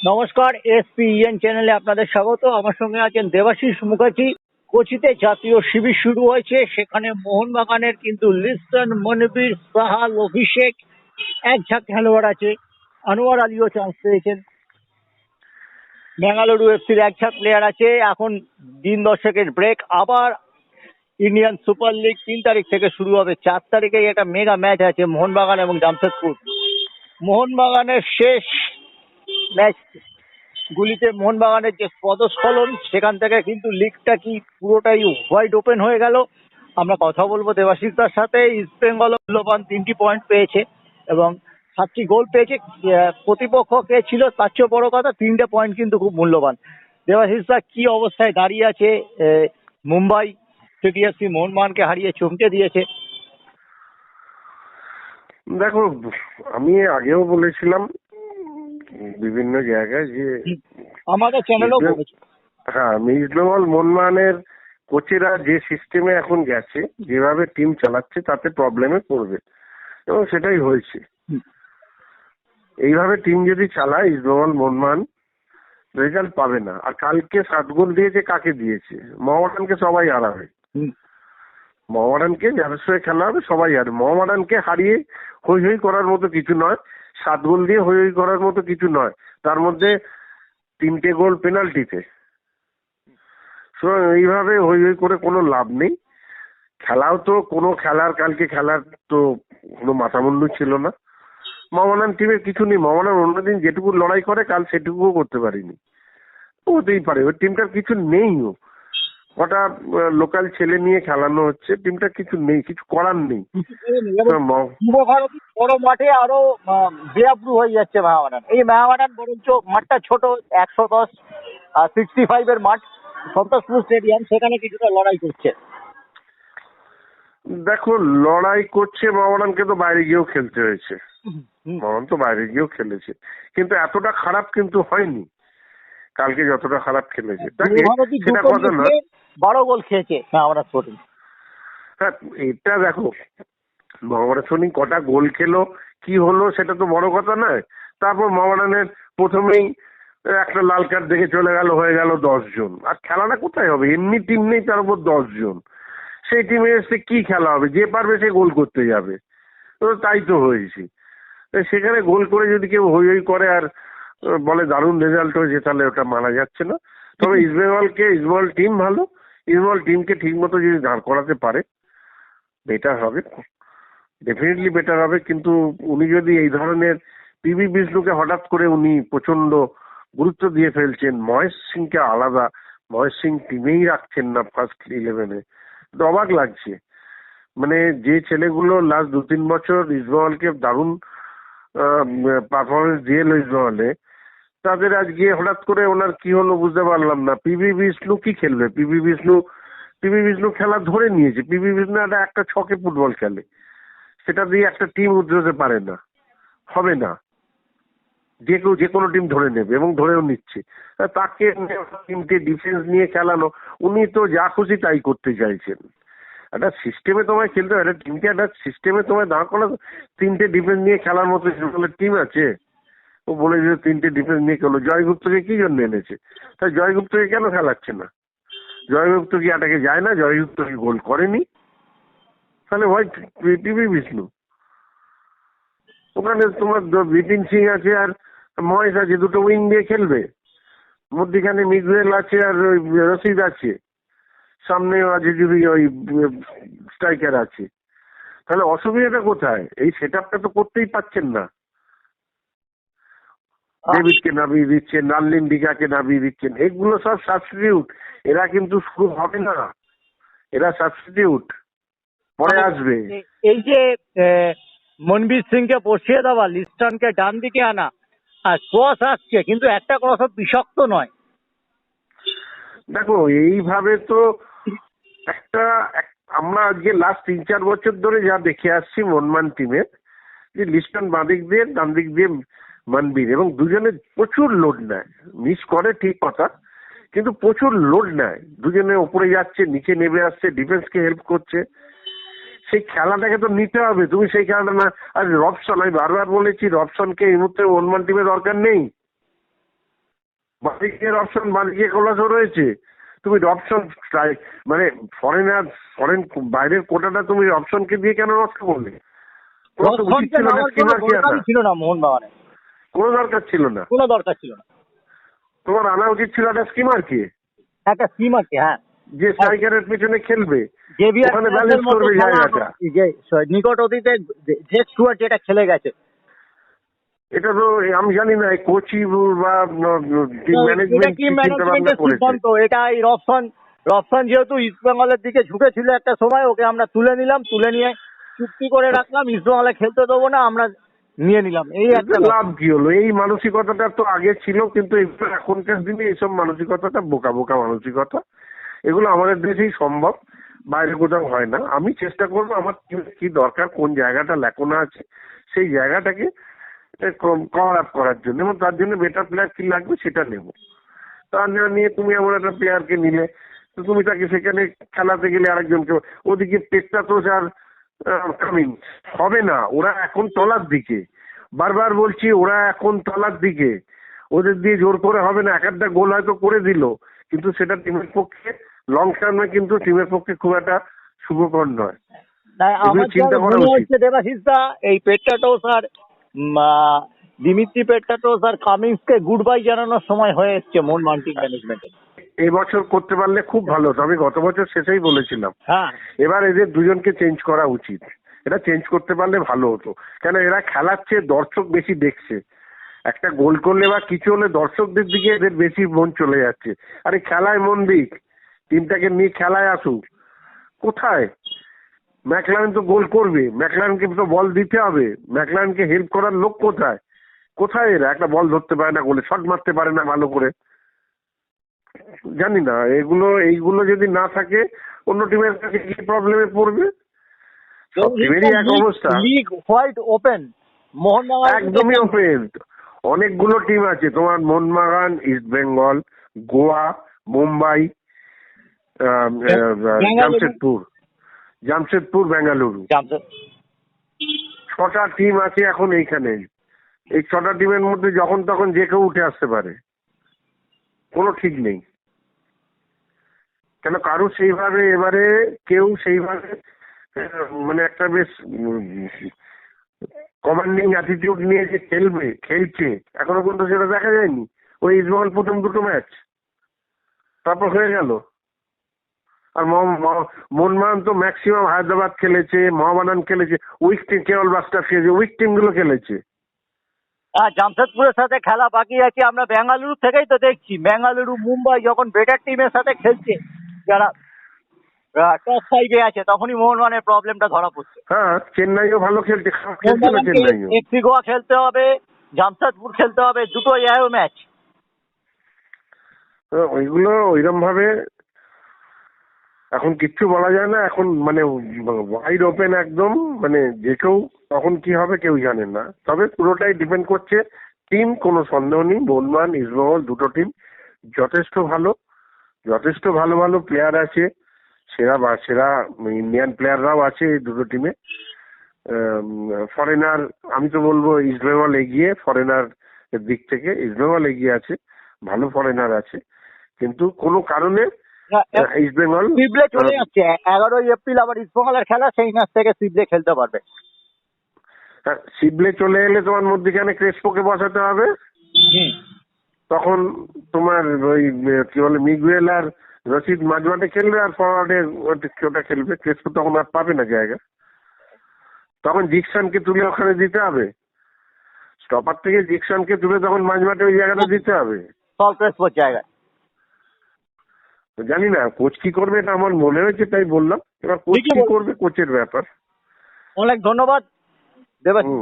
নমস্কার, এসপিএন চ্যানেলে আপনাদের স্বাগত। আমার সঙ্গে আছেন দেবাশিস মুখার্জি। কোচিতে জাতীয় শিবির শুরু হয়েছে, সেখানে মোহনবাগানের কিন্তু লিস্টন, মনবীর, সাহাল, অভিষেক, এক ঝাঁক খেলোয়াড় আছে। আনোয়ার আলীও চান্স পেয়েছেন। বেঙ্গালুরু এফসির এক ঝাঁক প্লেয়ার আছে। এখন দিন দশেকের ব্রেক, আবার ইন্ডিয়ান সুপার লিগ 3 তারিখ থেকে শুরু হবে। 4 তারিখে একটা মেগা ম্যাচ আছে মোহনবাগান এবং জামশেদপুর। মোহনবাগানের শেষ ম্যাচ গুলিতে মোহনবাগানের যে পদস্খলন, সেখান থেকে কিন্তু লিগটা কি পুরোটাই হোয়াইড ওপেন হয়ে গেল। আমরা কথা বলবো দেবাশিসদার সাথে। ইস্ট বেঙ্গল মূল্যবান 3টি পয়েন্ট পেয়েছে এবং 7টি গোল পেয়েছে। প্রতিপক্ষ কে ছিল তার চেয়ে বড় কথা, 3টে পয়েন্ট কিন্তু খুব মূল্যবান। দেবাশিসদা, কি অবস্থায় দাঁড়িয়ে আছে মুম্বাই? সিটিএফসি মোহনবাগানকে হারিয়ে চমকে দিয়েছে। দেখো, আমি আগেও বলেছিলাম বিভিন্ন জায়গায় যে আমাদের চ্যানেলও বলেছে। হ্যাঁ, ইস্ট বেঙ্গল মোহনবাগানের কোচেরা যে সিস্টেমে এখন গেছে, যেভাবে টিম চালাচ্ছে, তাতে প্রবলেমে পড়বে এবং সেটাই হয়েছে। এইভাবে টিম যদি চালায় ইস্ট বেঙ্গল মোহনবাগান রেজাল্ট পাবে না। আর কালকে 7 গোল দিয়েছে, কাকে দিয়েছে? মোহামেডানকে সবাই হারাবে। মোহামেডানকে যাদের সঙ্গে খেলা হবে সবাই হারবে। মোহামেডানকে হারিয়ে হই হই করার মতো কিছু নয়, 7 গোল দিয়ে হই হই করার মতো কিছু নয়। তার মধ্যে 3টে গোল পেনাল্টিতে। এইভাবে হই হই করে কোনো লাভ নেই। খেলাও তো কোনো কালকে খেলার তো কোনো মাথামুন্ডু ছিল না। মোহামেডান টিমের কিছু নেই। মোহামেডান অন্যদিন যেটুকু লড়াই করে, কাল সেটুকুও করতে পারিনি। হতেই পারে, ওই টিমটার কিছু নেইও। কটা লোকাল ছেলে নিয়ে খেলানো হচ্ছে, টিমটা কিছু নেই, কিছু করার নেই। বড় মাঠে আরো বেআপ্রু হয়ে যাচ্ছে মোহামেডান। এই মোহামেডান বরঞ্চ মাঠটা ছোট, 110-65 মাঠ, সন্তোষপুর স্টেডিয়াম, সেখানে কিছুটা লড়াই করছে। দেখো, লড়াই করছে। মোহামেডানকে তো বাইরে গিয়েও খেলতে হয়েছে। মোহামেডান তো বাইরে গিয়েও খেলেছে, কিন্তু এতটা খারাপ কিন্তু হয়নি কালকে যতটা খারাপ খেলেছে। সেটা কথা নয়, 12 গোল খেয়েছে মোহামেডান স্পোর্টিং। হ্যাঁ, এটা দেখো, মোহামেডান স্পোর্টিং কটা গোল খেলো, কি হলো, সেটা তো বড় কথা নয়। তারপর মোহামেডানের প্রথমেই একটা লাল কার্ড দেখে চলে গেল, হয়ে গেল 10 জন। আর খেলাটা কোথায় হবে? এমনি টিম নেই, তার উপর 10 জন। সেই টিমে এসে কি খেলা হবে? যে পারবে সে গোল করতে যাবে। তো তাই তো হয়েছে। সেখানে গোল করে যদি কেউ হই হই করে আর বলে দারুণ রেজাল্ট হয়েছে, তাহলে ওটা মানা যাচ্ছে না। তবে ইস্টবেঙ্গল টিম ভালো। ইস্টবেঙ্গল টিমকে ঠিক মতো যদি দাঁড় করাতে পারে, বেটার হবে, ডেফিনেটলি বেটার হবে। কিন্তু উনি যদি এই ধরনের পিবি বিষ্ণুকে হঠাৎ করে উনি প্রচন্ড গুরুত্ব দিয়ে ফেলছেন, মহেশ সিংকে আলাদা, মহেশ সিং টিমেই রাখছেন না ফার্স্ট 11-এ, তো অবাক লাগছে। মানে যে ছেলেগুলো লাস্ট 2-3 বছর ইস্টবেঙ্গলকে দারুণ পারফরমেন্স দিয়ে এলো ইস্টবেঙ্গলে, তাদের আজকে হঠাৎ করে ওনার কি হলো বুঝতে পারলাম না। পিবি বিষ্ণু কি খেলবে? পিবি বিষ্ণু খেলা ধরে নিয়েছে। পিবি বিষ্ণু একটা ছকে ফুটবল খেলে, সেটা দিয়ে একটা টিম উঠতে পারে না, হবে না। যে কোনো টিম ধরে নেবে এবং ধরেও নিচ্ছে। তাকে টিমকে ডিফেন্স নিয়ে খেলানো, উনি তো যা খুশি তাই করতে চাইছেন। একটা সিস্টেমে তোমায় খেলতে হয়, একটা টিমকে একটা সিস্টেমে তোমায় দাঁড় করা। 3টে ডিফেন্স নিয়ে খেলার মতো টিম আছে? ও বলে যে 3টে ডিফেন্স নিয়ে খেলো। জয়গুপ্তকে কি জন্য এনেছে? তাই জয়গুপ্তকে কেন খেলাচ্ছে না? জয়গুপ্ত কি আটাকে যায় না? জয়গুপ্ত কি গোল করেনি? তাহলে ভাই পিবি বিষ্ণু ওখানে তোমার বিপিন সিং আছে আর মহেশ আছে, দুটো উইং দিয়ে খেলবে। মধ্যখানে মিগুয়েল আছে আর রশিদ আছে, সামনেও আছে যদি ওই স্ট্রাইকার আছে। তাহলে অসুবিধাটা কোথায়? এই সেট আপটা তো করতেই পারছেন না। ডেভিডকে নামিয়ে দিচ্ছেন, নার্লিন ডিগাকে নামিয়ে দিচ্ছেন, এগুলো সব সাবস্টিটিউট। এরা কিন্তু শুরু হবে না, এরা সাবস্টিটিউট, পরে আসবে। এই যে মনবীর সিংকে বসিয়ে দেওয়া, লিস্টনকে ডান দিকে আনা, আর ক্রস আসছে, কিন্তু একটা ক্রস বিষাক্ত নয়। দেখো, এইভাবে তো আমরা আজকে লাস্ট 3-4 বছর ধরে যা দেখে আসছি মোহনবাগান টিমের, যে লিস্টন বাঁদিক দিয়ে, ডান দিক দিয়ে মনবীর, এবং দুজনে প্রচুর লোড নেয়। মিস করে ঠিক কথা, কিন্তু প্রচুর লোড নেয়। দুজনে উপরে যাচ্ছে, নিচে নেমে আসছে, ডিফেন্সকে হেল্প করছে। সেই খেলাটাকে তো নিতে হবে। তুমি সেই খেলাটা না। আর রবসন, আমি বারবার বলেছি, রবসনকে এই মুহূর্তে মোহনবাগান টিমে দরকার নেই। মালিকের অপশন, মালিকের ক্লজও রয়েছে। তুমি অপশন মানে ফরেন বাইরের কোটাটা তুমি অপশনকে দিয়ে কেন নষ্ট করলে? তোমার তো উচিত ছিল না স্কিমার কি আনা, ছিল না মোহনবাগানে, কোনো দরকার ছিল না। কোনো দরকার ছিল না। তোমার আনা উচিত ছিল একটা স্কিমার কে, একটা স্কিম আছে, হ্যাঁ, যে স্ট্রাইকারের পেছনে খেলবে, জেভিয়ার ওখানে ক্লাসের ব্যালেন্স মতো করবে খেলা জায়গাটা। যে নিকট অতীতে যে স্টুয়ার্ট যেটা খেলে গেছে, এটা তো আমি জানি না কোচই বা টিম এটা ম্যানেজমেন্ট টিম কি চিন্তা ভাবনা ম্যানেজমেন্টের করেছে। সিদ্ধান্ত। এটা এই রফসান যেহেতু ইস্ট বেঙ্গলের দিকে ঝুঁকেছিল একটা সময়, ওকে আমরা তুলে নিলাম, তুলে নিয়ে চুক্তি করে রাখলাম, ইস্ট বেঙ্গলে খেলতে দেবো না, আমরা নিয়ে নিলাম, এই একটা এতে লাভ কি হলো? এই মানসিকতাটা তো আগে ছিল, কিন্তু এগুলো এখনকার দিনে এইসব মানসিকতাটা বোকা বোকা মানসিকতা। এগুলো আমাদের দেশেই সম্ভব, বাইরে কোথাও হয় না। আমি চেষ্টা করবো আমার টিমের কি দরকার, কোন জায়গাটা ল্যাকোনা আছে, সেই জায়গাটাকে কভার আপ করার জন্য, এবং তার জন্য বেটার প্লেয়ার কি লাগবে সেটা নেব। তা না নিয়ে তুমি এমন একটা প্লেয়ারকে নিলে, তো তুমি তাকে সেখানে খেলাতে গেলে আরেকজনকে, ওদিকে পেট্টাতোস আর কামিন্স হবে না। ওরা এখন তলার দিকে, বারবার বলছি ওরা এখন তলার দিকে, ওদের দিয়ে জোর করে হবে না। এক একটা গোল হয়তো করে দিল, কিন্তু সেটা টিমের পক্ষে লং টার্মে কিন্তু টিমের পক্ষে খুব একটা শুভকর নয়। তাই এগুলো আমার চিন্তা করা মনে উচিত। হচ্ছে দেবাশিস দা, এই পেট্টাটোস আর দিমিত্রি পেট্টাটোস আর কামিন্সকে গুড বাই জানানোর সময় হয়ে এসছে মোহনবাগান টিম ম্যানেজমেন্টের। এবছর করতে পারলে খুব ভালো হতো, আমি গত বছর শেষেই বলেছিলাম। হ্যাঁ, এবার এদের দুজনকে চেঞ্জ করা উচিত, এটা চেঞ্জ করতে পারলে ভালো হতো। কেন এরা খেলাচ্ছে, দর্শক বেশি দেখছে, একটা গোল করলে বা কিছু হলে দর্শকদের দিকে এদের বেশি মন চলে যাচ্ছে। আরে খেলায় মন দিক, টিমটাকে নিয়ে খেলায় আসুক। কোথায় ম্যাকলারেন তো গোল করবে, ম্যাকলারেনকে তো বল দিতে হবে, ম্যাকলারেনকে হেল্প করার লোক কোথায়? কোথায় এরা? একটা বল ধরতে পারে না, গোলে শট মারতে পারে না ভালো করে। জানি না, এইগুলো যদি না থাকে অন্য টিমের কাছে কি প্রবলেমে পড়বে। সব টিমেরই এক অবস্থা, লিগ হোয়াইট ওপেন, মোহনবাগান একদমই ওপেন। অনেকগুলো টিম আছে তোমার, মোহনবাগান, ইস্ট বেঙ্গল, গোয়া, মুম্বাই, জামশেদপুর, বেঙ্গালুরু, 6টা টিম আছে এখন এইখানে। এই 6টা টিমের মধ্যে যখন তখন যে কেউ উঠে আসতে পারে, কোনো ঠিক নেই। কেন কারো সেইভাবে এবারে কেউ সেইভাবে মানে একটা বেশ কমান্ডিং অ্যাটিটিউড নিয়ে যে খেলছে এখনো পর্যন্ত সেটা দেখা যায়নি। ওই ইস্টবেঙ্গল প্রথম দুটো ম্যাচ, তারপর হয়ে গেল। আর মোহনবাগান তো ম্যাক্সিমাম হায়দ্রাবাদ খেলেছে, মোহামেডান খেলেছে, উইক টিম, কেরল ব্লাস্টার্স খেলেছে, উইক টিম গুলো খেলেছে। জামশেদপুরের সাথে খেলা বাকি আছে। আমরা বেঙ্গালুরু থেকেই তো দেখছি, বেঙ্গালুরু মুম্বাই যখন বেটার টিমের সাথে খেলছে, যারা টপ 5-এ আছে, তখনই মোহনবাগানের প্রবলেমটা ধরা পড়ছে। হ্যাঁ, চেন্নাইও ভালো খেলছে, খারাপ খেলছে না চেন্নাইও। এফসি গোয়া খেলতে হবে, জামশেদপুর খেলতে হবে, দুটোই আয়ো ম্যাচ। ওইগুলো ওইরকম ভাবে এখন কিচ্ছু বলা যায় না। এখন মানে ওয়াইড ওপেন একদম, মানে যে কেউ তখন কি হবে কেউ জানে না। তবে পুরোটাই ডিপেন্ড করছে টিম, কোনো সন্দেহ নেই। মোহনবাগান, ইস্টবেঙ্গল দুটো টিম যথেষ্ট ভালো, যথেষ্ট ভালো ভালো প্লেয়ার আছে, সেরা ইন্ডিয়ান প্লেয়াররাও আছে এই দুটো টিমে। ফরেনার আমি তো বলবো ইস্টবেঙ্গল এগিয়ে, ফরেনার দিক থেকে ইস্টবেঙ্গল এগিয়ে আছে, ভালো ফরেনার আছে। কিন্তু কোনো কারণে ইস্টবেঙ্গল সিবলে চলে যাচ্ছে 11ই এপ্রিল, আবার ইস্টবেঙ্গলের খেলা, সেই ম্যাচ থেকে সিবলে খেলতে পারবে। সিবলে চলে এলে তোমার মধ্যখানে ক্রেসপোকে বসাতে হবে, তখন তোমার ওই কি বলে মিগুয়েল আর রশিদ মাঝমাঠে খেলবে, আর ফরওয়ার্ডে ওটা খেলবে। ক্রেসপো তখন আর পাবে না জায়গা, তখন জিকসনকে তুলে ওখানে দিতে হবে, স্টপার থেকে জিকসনকে তুলে তখন মাঝমাঠে ওই জায়গাটা দিতে হবে সল ক্রেসপোর জায়গায়। জানি না কোচ কি করবে, এটা আমার মনে হয়েছে তাই বললাম। এবার কোচ কি করবে, কোচের ব্যাপার। অনেক ধন্যবাদ দেবাশিস।